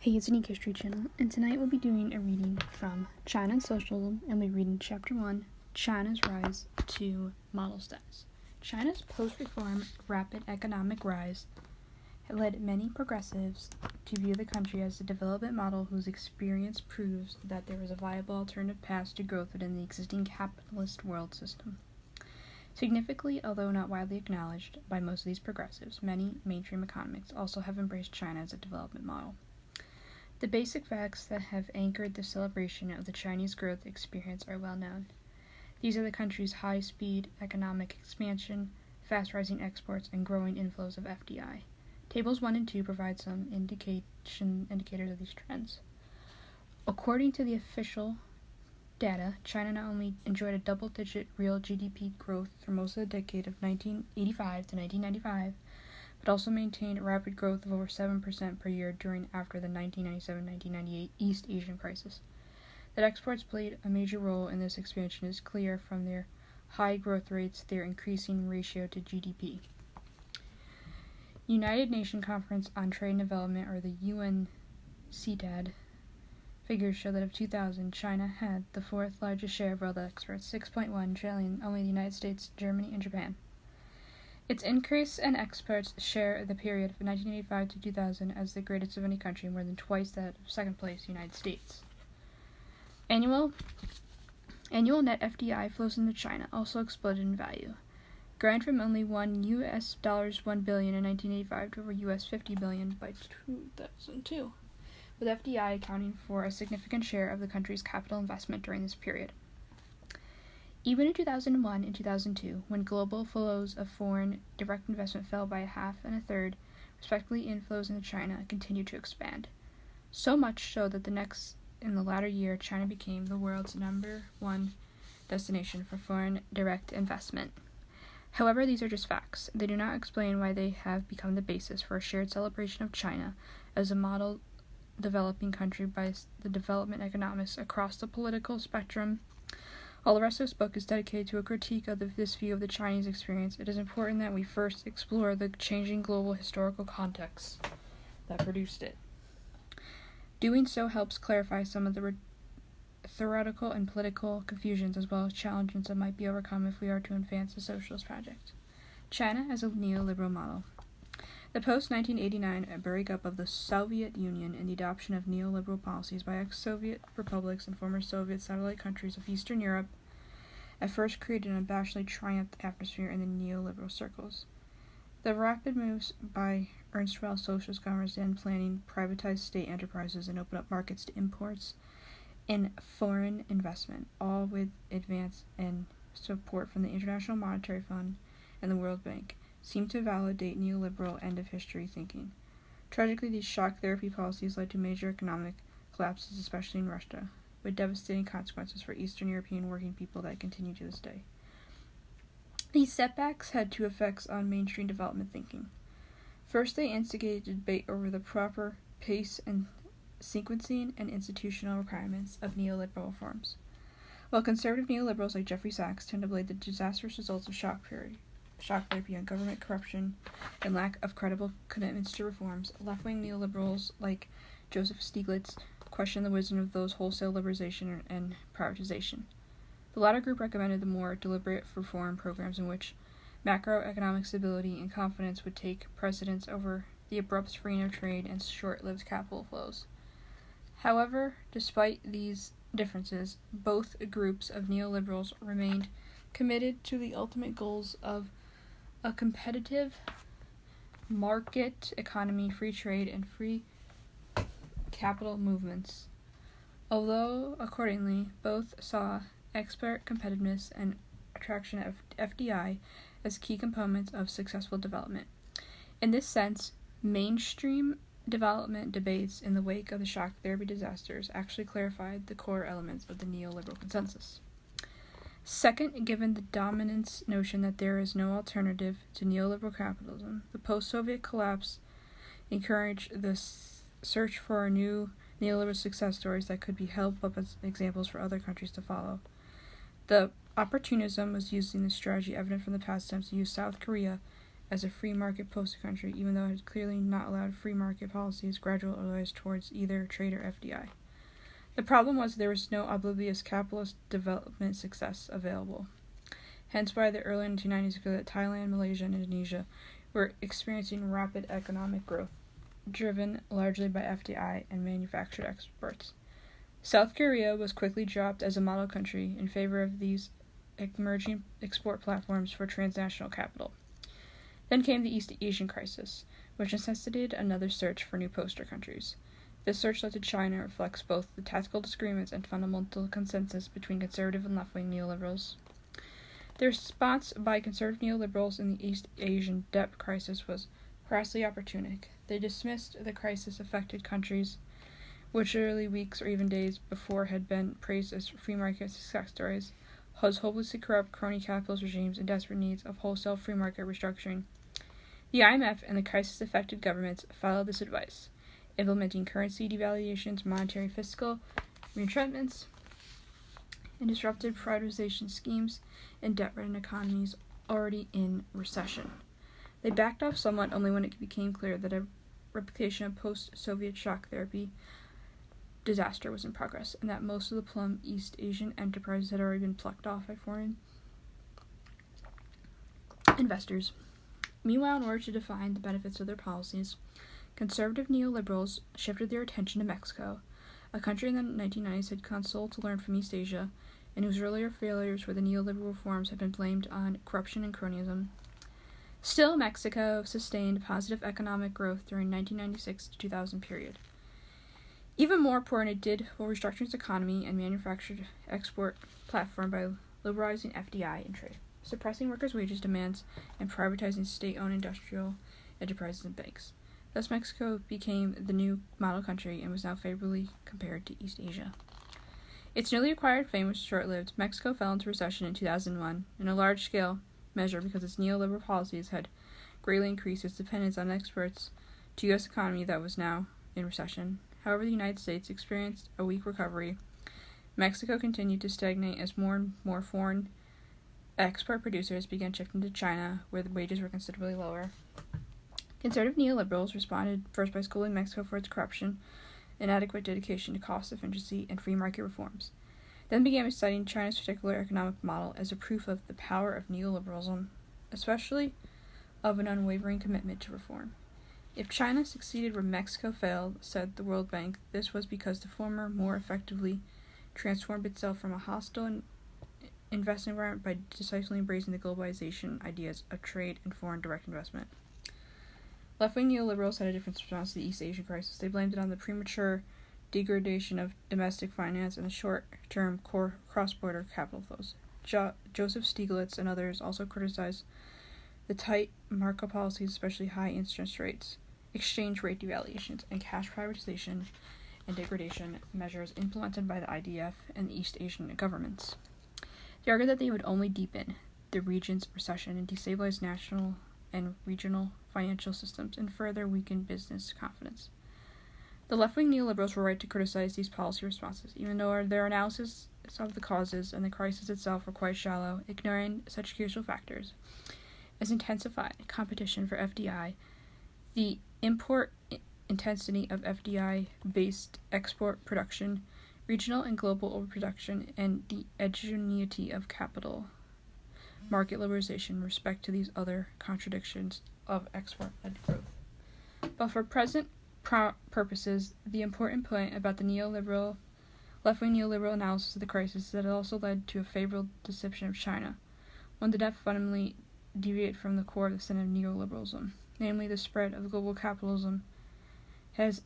Hey, it's a Unique History channel, and tonight we'll be doing a reading from China and Socialism, and we'll be reading Chapter 1, China's Rise to Model Status. China's post-reform rapid economic rise had led many progressives to view the country as a development model whose experience proves that there was a viable alternative path to growth within the existing capitalist world system. Significantly, although not widely acknowledged by most of these progressives, many mainstream economists also have embraced China as a development model. The basic facts that have anchored the celebration of the Chinese growth experience are well known. These are the country's high-speed economic expansion, fast-rising exports, and growing inflows of FDI. Tables 1 and 2 provide some indicators of these trends. According to the official data, China not only enjoyed a double-digit real GDP growth for most of the decade of 1985 to 1995, but also maintained rapid growth of over 7% per year after the 1997-1998 East Asian crisis. That exports played a major role in this expansion is clear from their high growth rates, their increasing ratio to GDP. United Nations Conference on Trade and Development, or the UNCTAD, figures show that of 2000, China had the fourth largest share of world exports, 6.1 trillion, only the United States, Germany, and Japan. Its increase in exports share the period of 1985 to 2000 as the greatest of any country, more than twice that of second place, United States. Annual net FDI flows into China also exploded in value, growing from only $1 billion in 1985 to over $50 billion by 2002, with FDI accounting for a significant share of the country's capital investment during this period. Even in 2001 and 2002, when global flows of foreign direct investment fell by a half and a third, respectively, inflows into China continued to expand. So much so that in the latter year, China became the world's number one destination for foreign direct investment. However, these are just facts. They do not explain why they have become the basis for a shared celebration of China as a model developing country by the development economists across the political spectrum. While the rest of this book is dedicated to a critique of this view of the Chinese experience, it is important that we first explore the changing global historical context that produced it. Doing so helps clarify some of the theoretical and political confusions as well as challenges that might be overcome if we are to advance the socialist project. China as a neoliberal model. The post-1989 breakup of the Soviet Union and the adoption of neoliberal policies by ex-Soviet republics and former Soviet satellite countries of Eastern Europe at first created an unabashedly triumphant atmosphere in the neoliberal circles. The rapid moves by erstwhile socialist governments then planning privatized state enterprises and open up markets to imports and foreign investment, all with advance and support from the International Monetary Fund and the World Bank, seem to validate neoliberal end-of-history thinking. Tragically, these shock therapy policies led to major economic collapses, especially in Russia, with devastating consequences for Eastern European working people that continue to this day. These setbacks had two effects on mainstream development thinking. First, they instigated debate over the proper pace and sequencing and institutional requirements of neoliberal reforms. While conservative neoliberals like Jeffrey Sachs tend to blame the disastrous results of shock therapy on government corruption and lack of credible commitments to reforms, left-wing neoliberals like Joseph Stiglitz question the wisdom of those wholesale liberalization and privatization. The latter group recommended the more deliberate reform programs in which macroeconomic stability and confidence would take precedence over the abrupt freeing of trade and short-lived capital flows. However, despite these differences, both groups of neoliberals remained committed to the ultimate goals of a competitive market economy, free trade, and free capital movements. Although, accordingly, both saw export competitiveness and attraction of FDI as key components of successful development. In this sense, mainstream development debates in the wake of the shock therapy disasters actually clarified the core elements of the neoliberal consensus. Second, given the dominance notion that there is no alternative to neoliberal capitalism, the post-Soviet collapse encouraged the search for new neoliberal success stories that could be held up as examples for other countries to follow. The opportunism was using the strategy evident from the past attempts to use South Korea as a free market poster country, even though it had clearly not allowed free market policies gradual allies towards either trade or FDI. The problem was there was no oblivious capitalist development success available. Hence why the early 1990s appeared that Thailand, Malaysia, and Indonesia were experiencing rapid economic growth, driven largely by FDI and manufactured exports. South Korea was quickly dropped as a model country in favor of these emerging export platforms for transnational capital. Then came the East Asian crisis, which necessitated another search for new poster countries. This search led to China reflects both the tactical disagreements and fundamental consensus between conservative and left-wing neoliberals. The response by conservative neoliberals in the East Asian debt crisis was crassly opportunistic. They dismissed the crisis-affected countries, which literally weeks or even days before had been praised as free market success stories, as hopelessly corrupt crony capitalist regimes in desperate needs of wholesale free market restructuring. The IMF and the crisis-affected governments followed this advice, implementing currency devaluations, monetary fiscal retrenchments, and disruptive privatization schemes in debt-ridden economies already in recession. They backed off somewhat only when it became clear that a replication of post-Soviet shock therapy disaster was in progress, and that most of the plum East Asian enterprises had already been plucked off by foreign investors. Meanwhile, in order to define the benefits of their policies, conservative neoliberals shifted their attention to Mexico, a country in the 1990s had come to learn from East Asia, and whose earlier failures with the neoliberal reforms had been blamed on corruption and cronyism. Still, Mexico sustained positive economic growth during 1996 to 2000 period. Even more important, it did while restructuring its economy and manufactured export platform by liberalizing FDI and trade, suppressing workers' wages demands, and privatizing state-owned industrial enterprises and banks. Thus, Mexico became the new model country and was now favorably compared to East Asia. Its newly acquired fame was short-lived. Mexico fell into recession in 2001 in a large-scale measure because its neoliberal policies had greatly increased its dependence on exports to U.S. economy that was now in recession. However, the United States experienced a weak recovery. Mexico continued to stagnate as more and more foreign export producers began shifting to China, where the wages were considerably lower. Conservative neoliberals responded first by scolding Mexico for its corruption, inadequate dedication to cost efficiency, and free market reforms. Then began citing China's particular economic model as a proof of the power of neoliberalism, especially of an unwavering commitment to reform. If China succeeded where Mexico failed, said the World Bank, this was because the former more effectively transformed itself from a hostile investment environment by decisively embracing the globalization ideas of trade and foreign direct investment. Left-wing neoliberals had a different response to the East Asian crisis. They blamed it on the premature degradation of domestic finance and the short-term cross-border capital flows. Joseph Stiglitz and others also criticized the tight market policies, especially high interest rates, exchange rate devaluations, and cash privatization and degradation measures implemented by the IDF and the East Asian governments. They argued that they would only deepen the region's recession and destabilize national and regional financial systems and further weaken business confidence. The left-wing neoliberals were right to criticize these policy responses, even though their analysis of the causes and the crisis itself were quite shallow, ignoring such crucial factors as intensified competition for FDI, the import intensity of FDI-based export production, regional and global overproduction, and the heterogeneity of capital market liberalization in respect to these other contradictions of export-led growth. But for present purposes, the important point about the left-wing neoliberal analysis of the crisis is that it also led to a favorable deception of China, one that fundamentally deviate from the core of the center of neoliberalism, namely the spread of global capitalism has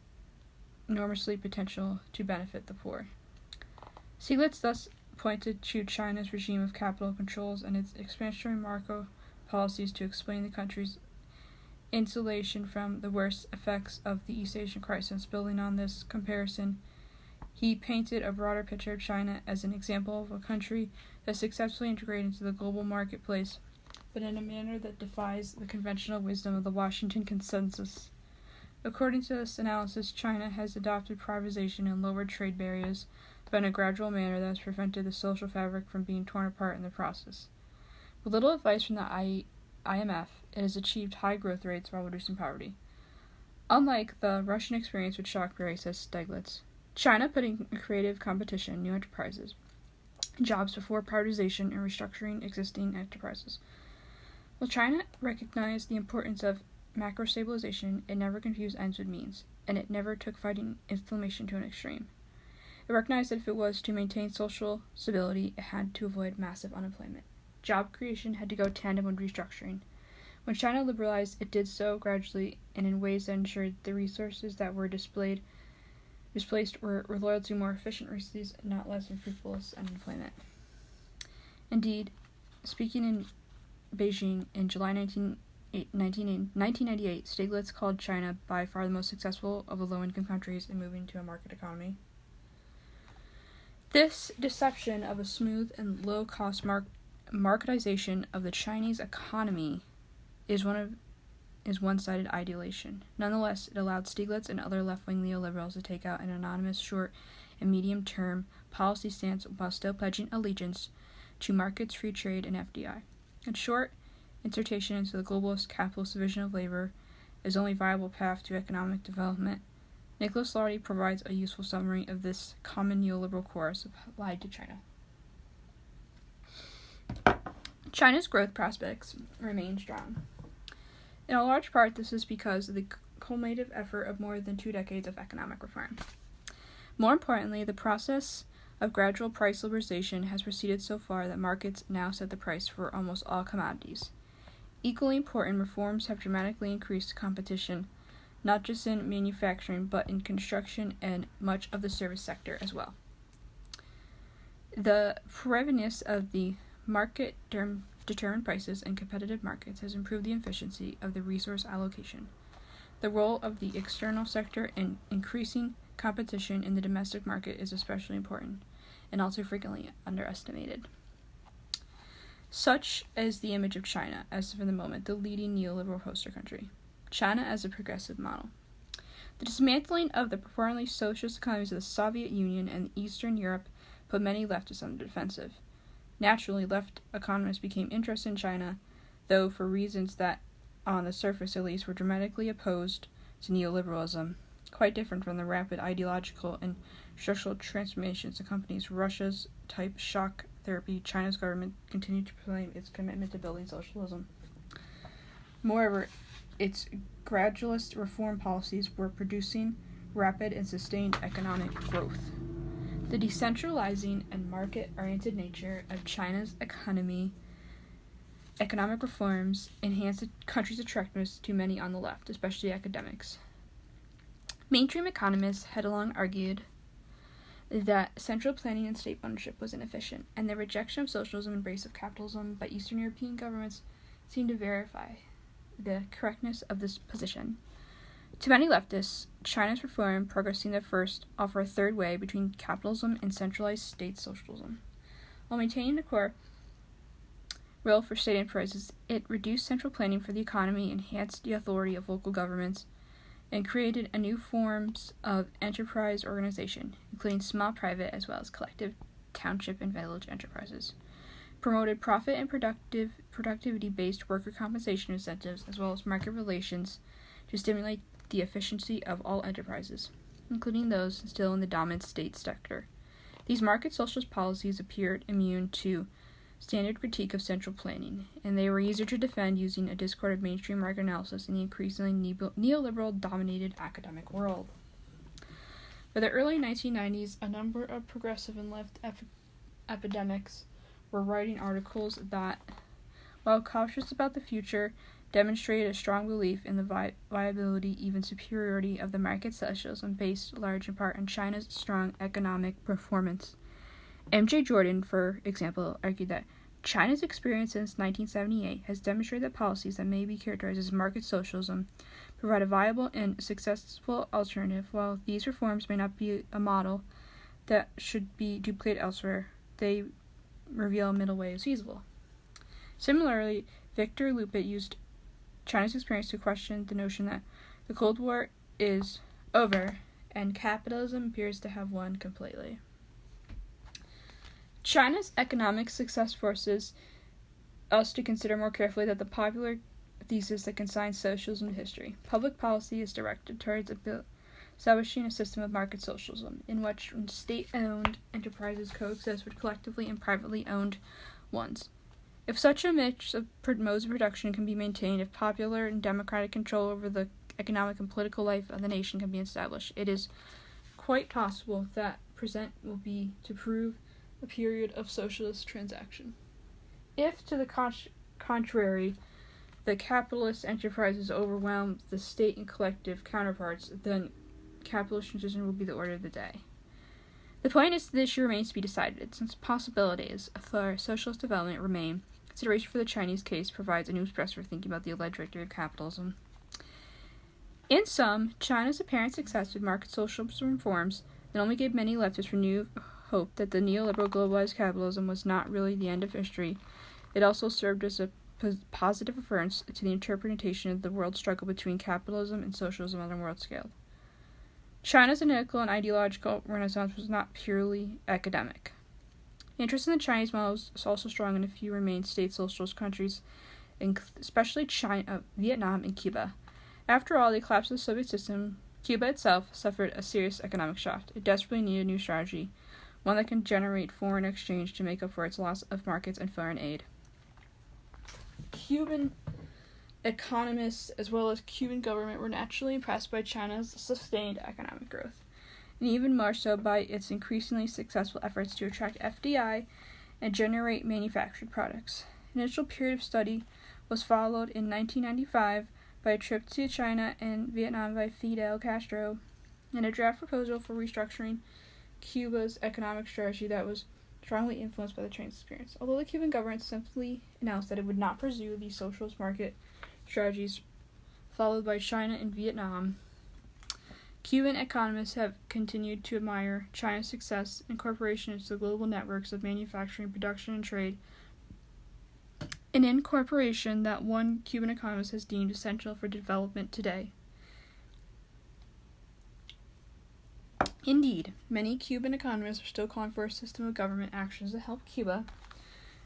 enormously potential to benefit the poor. Stiglitz thus pointed to China's regime of capital controls and its expansionary macro policies to explain the country's insulation from the worst effects of the East Asian crisis. Building on this comparison, he painted a broader picture of China as an example of a country that successfully integrated into the global marketplace, but in a manner that defies the conventional wisdom of the Washington Consensus. According to this analysis, China has adopted privatization and lowered trade barriers, but in a gradual manner that has prevented the social fabric from being torn apart in the process. With little advice from the IMF, it has achieved high growth rates while reducing poverty. Unlike the Russian experience which shocked Ray, says Stiglitz, China put in creative competition, new enterprises, jobs before privatization and restructuring existing enterprises. While China recognized the importance of macro-stabilization, it never confused ends with means, and it never took fighting inflation to an extreme. It recognized that if it was to maintain social stability, it had to avoid massive unemployment. Job creation had to go tandem with restructuring. When China liberalized, it did so gradually and in ways that ensured the resources that were displaced were loyal to more efficient resources, not less and frivolous unemployment. Indeed, speaking in Beijing in July 1998, Stiglitz called China by far the most successful of the low-income countries in moving to a market economy. This deception of a smooth and low-cost marketization of the Chinese economy is one-sided ideation. Nonetheless, it allowed Stiglitz and other left-wing neoliberals to take out an anonymous short and medium-term policy stance while still pledging allegiance to markets, free trade, and FDI. In short, insertion into the globalist capitalist division of labor is the only viable path to economic development. Nicholas Lardy provides a useful summary of this common neoliberal course applied to China. China's growth prospects remain strong. In a large part, this is because of the cumulative effort of more than 2 decades of economic reform. More importantly, the process of gradual price liberalization has proceeded so far that markets now set the price for almost all commodities. Equally important, reforms have dramatically increased competition, not just in manufacturing, but in construction and much of the service sector as well. The preventiveness of the market-determined prices in competitive markets has improved the efficiency of the resource allocation. The role of the external sector in increasing competition in the domestic market is especially important, and also frequently underestimated. Such is the image of China, as for the moment, the leading neoliberal poster country. China as a progressive model. The dismantling of the purportedly socialist economies of the Soviet Union and Eastern Europe put many leftists on the defensive. Naturally, left economists became interested in China, though for reasons that, on the surface at least, were dramatically opposed to neoliberalism, quite different from the rapid ideological and structural transformations that accompanies Russia's type shock therapy. China's government continued to proclaim its commitment to building socialism. Moreover, its gradualist reform policies were producing rapid and sustained economic growth. The decentralizing and market-oriented nature of China's economic reforms enhanced the country's attractiveness to many on the left, especially academics. Mainstream economists had long argued that central planning and state ownership was inefficient, and the rejection of socialism and embrace of capitalism by Eastern European governments seemed to verify the correctness of this position. To many leftists, China's reform progress seemed at first offer a third way between capitalism and centralized state socialism. While maintaining the core role for state enterprises, it reduced central planning for the economy, enhanced the authority of local governments, and created a new forms of enterprise organization, including small private as well as collective township and village enterprises. Promoted profit and productivity-based worker compensation incentives as well as market relations to stimulate the efficiency of all enterprises, including those still in the dominant state sector. These market socialist policies appeared immune to standard critique of central planning, and they were easier to defend using a discord of mainstream market analysis in the increasingly neoliberal-dominated academic world. By the early 1990s, a number of progressive and left academics were writing articles that, while cautious about the future, demonstrated a strong belief in the viability, even superiority, of the market socialism based large in part on China's strong economic performance. M.J. Jordan, for example, argued that China's experience since 1978 has demonstrated that policies that may be characterized as market socialism provide a viable and successful alternative. While these reforms may not be a model that should be duplicated elsewhere, they reveal a middle way is feasible. Similarly, Victor Lupit used China's experience to question the notion that the Cold War is over and capitalism appears to have won completely. China's economic success forces us to consider more carefully that the popular thesis that consigns socialism to history. Public policy is directed towards establishing a system of market socialism, in which state-owned enterprises coexist with collectively and privately owned ones. If such a mix of modes of production can be maintained, if popular and democratic control over the economic and political life of the nation can be established, it is quite possible that present will be to prove a period of socialist transaction. If, to the contrary, the capitalist enterprises overwhelm the state and collective counterparts, then capitalist transition will be the order of the day. The point is that the issue remains to be decided, since possibilities for socialist development remain. Consideration for the Chinese case provides a new press for thinking about the alleged victory of capitalism. In sum, China's apparent success with market socialism reforms not only gave many leftists renewed hope that the neoliberal globalized capitalism was not really the end of history, it also served as a positive reference to the interpretation of the world struggle between capitalism and socialism on a world scale. China's analytical and ideological renaissance was not purely academic. Interest in the Chinese model is also strong in a few remaining state socialist countries, especially China, Vietnam, and Cuba. After all, the collapse of the Soviet system, Cuba itself suffered a serious economic shock. It desperately needed a new strategy, one that can generate foreign exchange to make up for its loss of markets and foreign aid. Cuban economists, as well as Cuban government, were naturally impressed by China's sustained economic growth, and even more so by its increasingly successful efforts to attract FDI and generate manufactured products. An initial period of study was followed in 1995 by a trip to China and Vietnam by Fidel Castro, and a draft proposal for restructuring Cuba's economic strategy that was strongly influenced by the Chinese experience. Although the Cuban government simply announced that it would not pursue these socialist market strategies followed by China and Vietnam, Cuban economists have continued to admire China's success and incorporation into the global networks of manufacturing, production, and trade, an incorporation that one Cuban economist has deemed essential for development today. Indeed, many Cuban economists are still calling for a system of government actions to help Cuba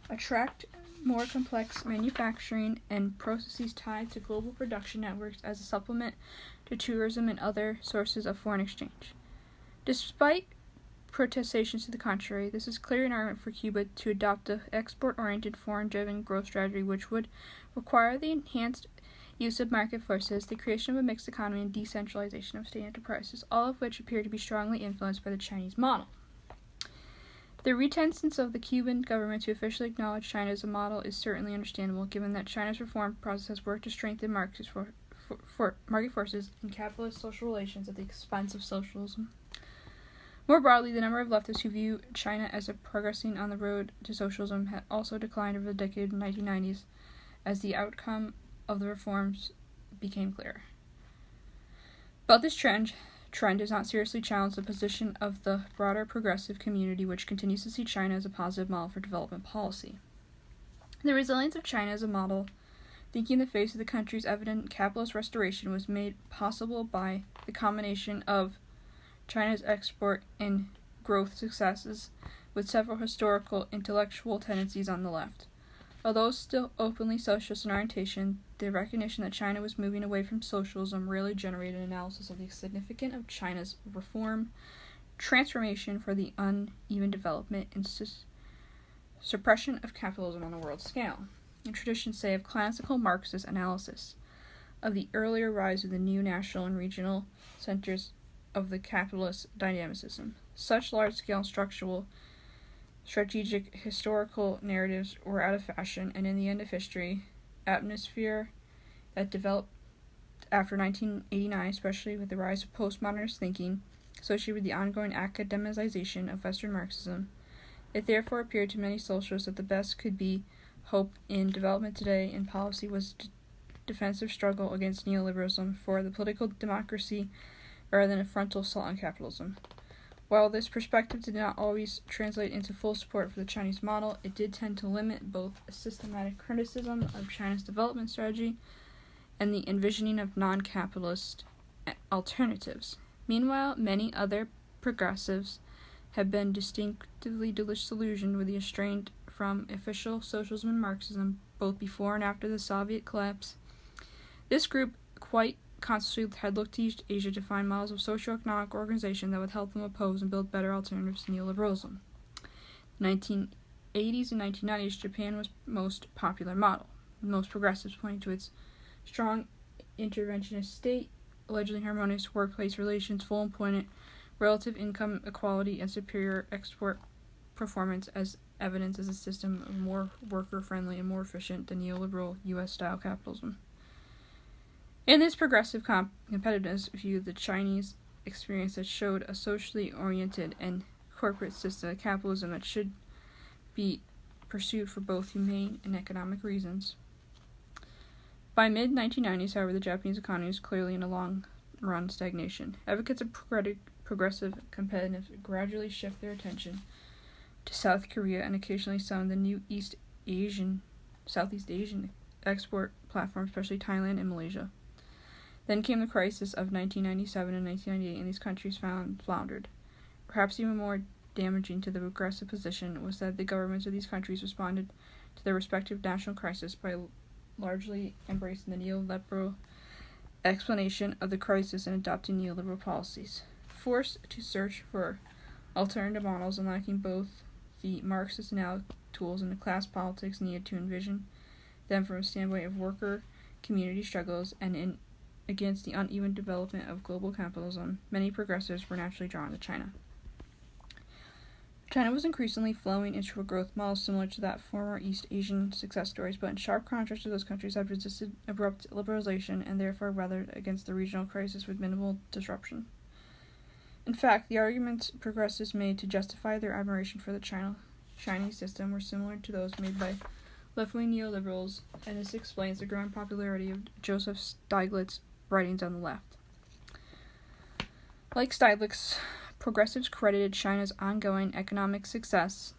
attract more complex manufacturing and processes tied to global production networks as a supplement to tourism and other sources of foreign exchange. Despite protestations to the contrary, this is clearly an argument for Cuba to adopt an export-oriented, foreign-driven growth strategy which would require the enhanced use of market forces, the creation of a mixed economy, and decentralization of state enterprises, all of which appear to be strongly influenced by the Chinese model. The reticence of the Cuban government to officially acknowledge China as a model is certainly understandable, given that China's reform process has worked to strengthen market forces and capitalist social relations at the expense of socialism. More broadly, the number of leftists who view China as progressing on the road to socialism had also declined over the decade of the 1990s as the outcome of the reforms became clear. But this trend does not seriously challenge the position of the broader progressive community, which continues to see China as a positive model for development policy. The resilience of China as a model, thinking in the face of the country's evident capitalist restoration, was made possible by the combination of China's export and growth successes with several historical intellectual tendencies on the left. Although still openly socialist in orientation, the recognition that China was moving away from socialism really generated an analysis of the significance of China's reform, transformation for the uneven development, and suppression of capitalism on a world scale. In traditions, say, of classical Marxist analysis of the earlier rise of the new national and regional centers of the capitalist dynamicism. Such large-scale strategic historical narratives were out of fashion, and in the end of history, atmosphere that developed after 1989, especially with the rise of postmodernist thinking associated with the ongoing academicization of Western Marxism, it therefore appeared to many socialists that the best could be hope in development today in policy was defensive struggle against neoliberalism for the political democracy rather than a frontal assault on capitalism. While this perspective did not always translate into full support for the Chinese model, it did tend to limit both a systematic criticism of China's development strategy and the envisioning of non-capitalist alternatives. Meanwhile, many other progressives have been distinctively disillusioned with the estranged from official socialism and Marxism, both before and after the Soviet collapse, This group quite consciously had looked to East Asia to find models of socio-economic organization that would help them oppose and build better alternatives to neoliberalism. In the 1980s and 1990s, Japan was the most popular model, with most progressives pointing to its strong interventionist state, allegedly harmonious workplace relations, full employment, relative income equality, and superior export performance as evidence as a system of more worker-friendly and more efficient than neoliberal U.S.-style capitalism. In this progressive competitiveness view, the Chinese experience that showed a socially oriented and corporate system of capitalism that should be pursued for both humane and economic reasons. By mid-1990s, however, the Japanese economy was clearly in a long-run stagnation. Advocates of progressive competitiveness gradually shift their attention to South Korea and occasionally some of the new Southeast Asian export platforms, especially Thailand and Malaysia. Then came the crisis of 1997 and 1998, and these countries floundered. Perhaps even more damaging to the progressive position was that the governments of these countries responded to their respective national crisis by largely embracing the neoliberal explanation of the crisis and adopting neoliberal policies. Forced to search for alternative models and lacking both the Marxist analytic tools and the class politics needed to envision them from a standpoint of worker community struggles and against the uneven development of global capitalism, many progressives were naturally drawn to China. China was increasingly flowing into a growth model similar to that former East Asian success stories, but in sharp contrast to those countries had resisted abrupt liberalization and therefore weathered against the regional crisis with minimal disruption. In fact, the arguments progressives made to justify their admiration for the Chinese system were similar to those made by left-wing neoliberals, and this explains the growing popularity of Joseph Stiglitz's writings on the left. Like Stiglitz, progressives credited China's ongoing economic success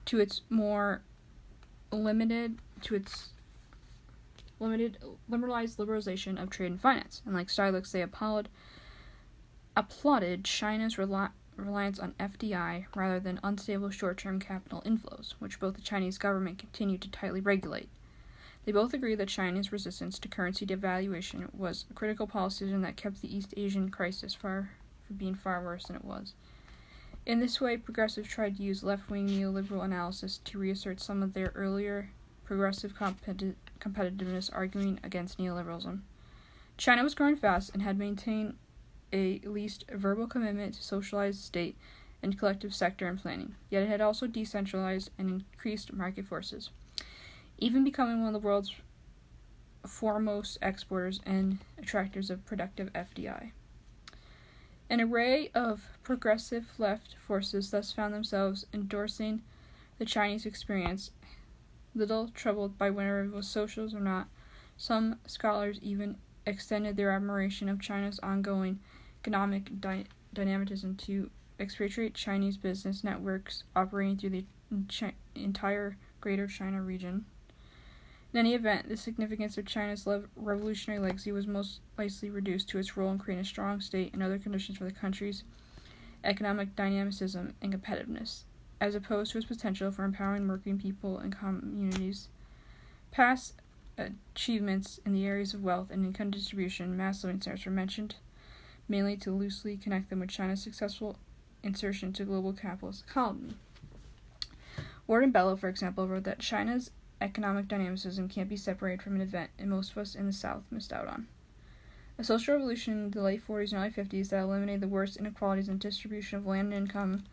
to its liberalized liberalization of trade and finance, and like Stiglitz, they applauded China's reliance on FDI rather than unstable short-term capital inflows, which both the Chinese government continued to tightly regulate. They both agreed that China's resistance to currency devaluation was a critical policy decision that kept the East Asian crisis from being far worse than it was. In this way, progressives tried to use left-wing neoliberal analysis to reassert some of their earlier progressive competitiveness, arguing against neoliberalism. China was growing fast and had maintained at least a verbal commitment to socialized state and collective sector and planning, yet it had also decentralized and increased market forces, even becoming one of the world's foremost exporters and attractors of productive FDI. An array of progressive left forces thus found themselves endorsing the Chinese experience, little troubled by whether it was socialism or not. Some scholars even extended their admiration of China's ongoing economic dynamism to expatriate Chinese business networks operating through the entire Greater China region. In any event, the significance of China's revolutionary legacy was most likely reduced to its role in creating a strong state and other conditions for the country's economic dynamicism and competitiveness, as opposed to its potential for empowering working people and communities. Past achievements in the areas of wealth and income distribution, mass living standards were mentioned mainly to loosely connect them with China's successful insertion into global capitalist economy. Ward and Bellow, for example, wrote that China's economic dynamicism can't be separated from an event, and most of us in the South missed out on. A social revolution in the late 40s and early 50s that eliminated the worst inequalities in distribution of land and income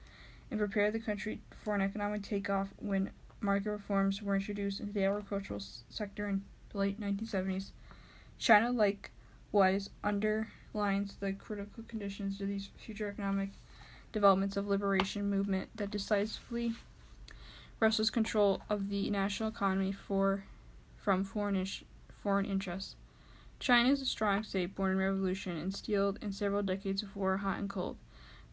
and prepared the country for an economic takeoff when market reforms were introduced into the agricultural sector in the late 1970s. China likewise underlines the critical conditions to these future economic developments of liberation movement that decisively wrestles control of the national economy from foreign interests. China is a strong state born in revolution and steeled in several decades of war, hot and cold.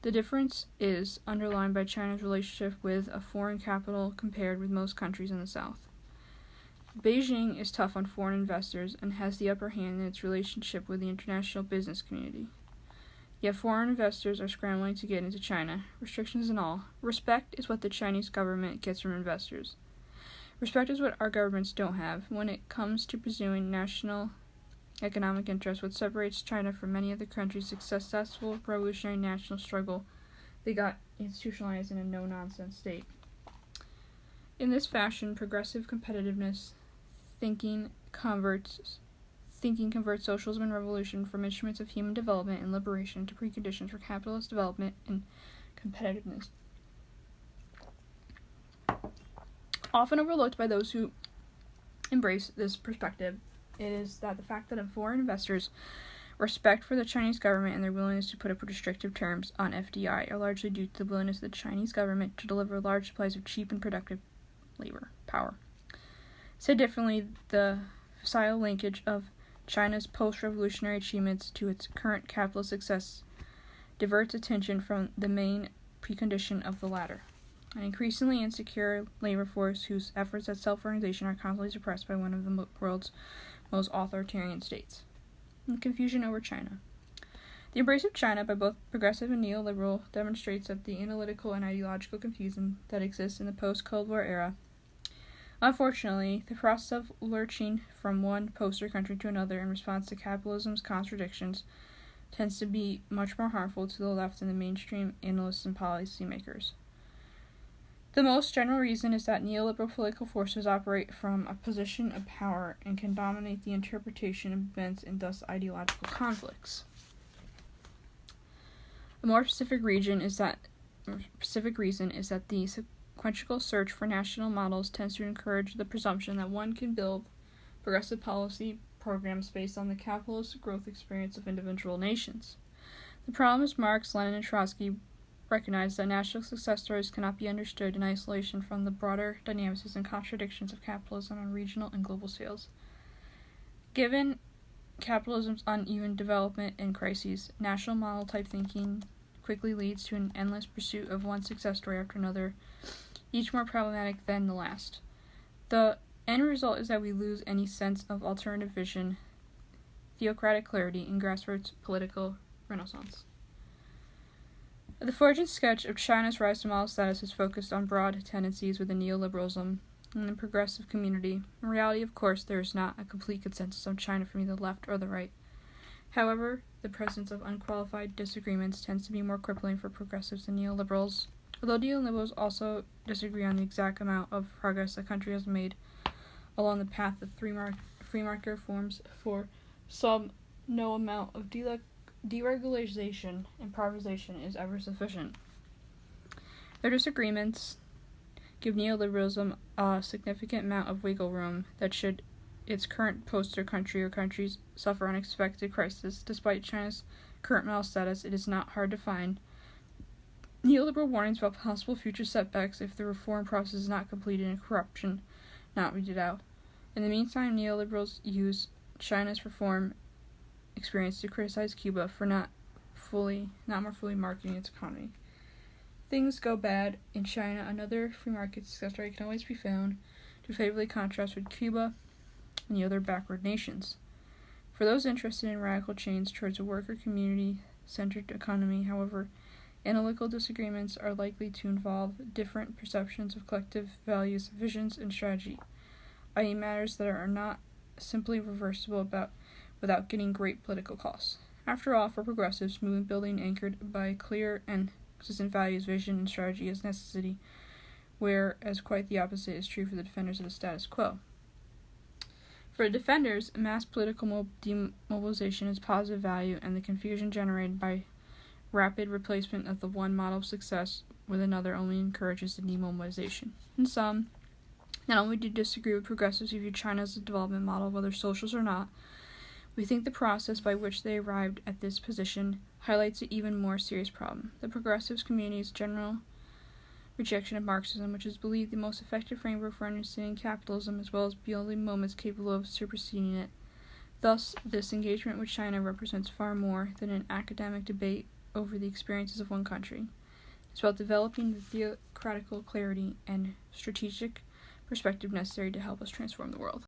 The difference is underlined by China's relationship with a foreign capital compared with most countries in the South. Beijing is tough on foreign investors and has the upper hand in its relationship with the international business community. Yet foreign investors are scrambling to get into China, restrictions and all. Respect is what the Chinese government gets from investors. Respect is what our governments don't have. When it comes to pursuing national economic interests, what separates China from many other countries' successful revolutionary national struggle, they got institutionalized in a no-nonsense state. In this fashion, progressive competitiveness thinking converts socialism and revolution from instruments of human development and liberation to preconditions for capitalist development and competitiveness. Often overlooked by those who embrace this perspective, it is that the fact that foreign investors' respect for the Chinese government and their willingness to put up restrictive terms on FDI are largely due to the willingness of the Chinese government to deliver large supplies of cheap and productive labor power. Said differently, the facile linkage of China's post-revolutionary achievements to its current capitalist success diverts attention from the main precondition of the latter, an increasingly insecure labor force whose efforts at self-organization are constantly suppressed by one of the world's most authoritarian states. And confusion over China. The embrace of China by both progressive and neoliberal demonstrates that the analytical and ideological confusion that exists in the post-Cold War era. Unfortunately, the process of lurching from one poster country to another in response to capitalism's contradictions tends to be much more harmful to the left than the mainstream analysts and policymakers. The most general reason is that neoliberal political forces operate from a position of power and can dominate the interpretation of events and thus ideological conflicts. A more specific reason is that the sequential search for national models tends to encourage the presumption that one can build progressive policy programs based on the capitalist growth experience of individual nations. The problem is Marx, Lenin, and Trotsky recognized that national success stories cannot be understood in isolation from the broader dynamics and contradictions of capitalism on regional and global scales. Given capitalism's uneven development and crises, national model type thinking quickly leads to an endless pursuit of one success story after another, each more problematic than the last. The end result is that we lose any sense of alternative vision, theocratic clarity, and grassroots political renaissance. The forging sketch of China's rise to model status is focused on broad tendencies within neoliberalism and the progressive community. In reality, of course, there is not a complete consensus on China from either the left or the right. However, the presence of unqualified disagreements tends to be more crippling for progressives than neoliberals. Although neoliberals also disagree on the exact amount of progress the country has made along the path of free market reforms, for some, no amount of deregulation and privatization is ever sufficient. Their disagreements give neoliberalism a significant amount of wiggle room that should its current poster country or countries suffer unexpected crisis. Despite China's current model status, it is not hard to find neoliberal warnings about possible future setbacks if the reform process is not completed and corruption not weeded out. In the meantime, neoliberals use China's reform experience to criticize Cuba for not more fully marketing its economy. Things go bad in China. Another free market success story can always be found to favorably contrast with Cuba and the other backward nations. For those interested in radical change towards a worker community-centered economy, however, analytical disagreements are likely to involve different perceptions of collective values, visions, and strategy, i.e. matters that are not simply reversible without getting great political costs. After all, for progressives, movement building anchored by clear and consistent values, vision, and strategy is necessity, whereas quite the opposite is true for the defenders of the status quo. For the defenders, mass political demobilization is positive value, and the confusion generated by rapid replacement of the one model of success with another only encourages the demobilization. In sum, not only do we disagree with progressives who view China as a development model, whether socialist or not, we think the process by which they arrived at this position highlights an even more serious problem. The progressives community's general rejection of Marxism, which is believed the most effective framework for understanding capitalism, as well as building moments capable of superseding it. Thus, this engagement with China represents far more than an academic debate over the experiences of one country. It's about developing the theocratical clarity and strategic perspective necessary to help us transform the world.